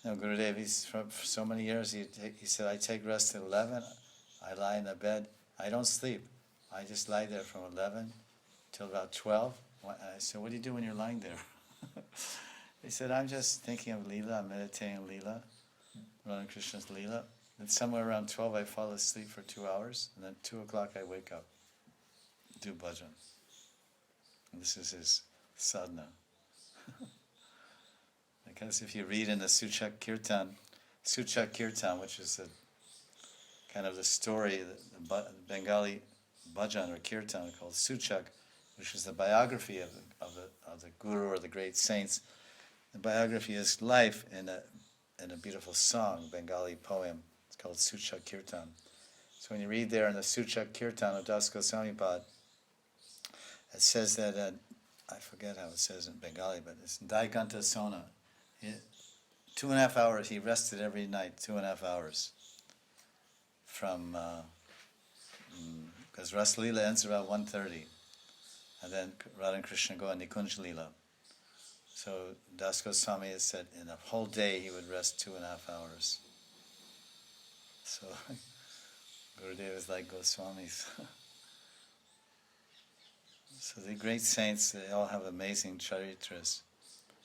No, Gurudev, for so many years, he said, I take rest at 11, I lie in the bed, I don't sleep. I just lie there from 11 till about 12. I said, what do you do when you're lying there? He said, I'm just thinking of Leela, I'm meditating on Leela, Radha Krishna's Leela. And somewhere around 12 I fall asleep for 2 hours, and then 2 o'clock I wake up, do bhajan. And this is his sadhana. Because if you read in the Suchak Kirtan, which is kind of the story, the Bengali bhajan or kirtan called Suchak, which is the biography of the guru or the great saints. The biography is life in a beautiful song, Bengali poem. It's called Suchak Kirtan. So when you read there in the Suchak Kirtan of Das Goswami Pad, it says that, I forget how it says in Bengali, but it's Daiganta Sona. 2.5 hours, he rested every night, 2.5 hours. From, because Ras Leela ends about 1:30, and then Radha and Krishna go on Nikunj Leela. So Das Goswami has said in a whole day he would rest 2.5 hours. So Gurudev is like Goswamis. So the great saints, they all have amazing charitras.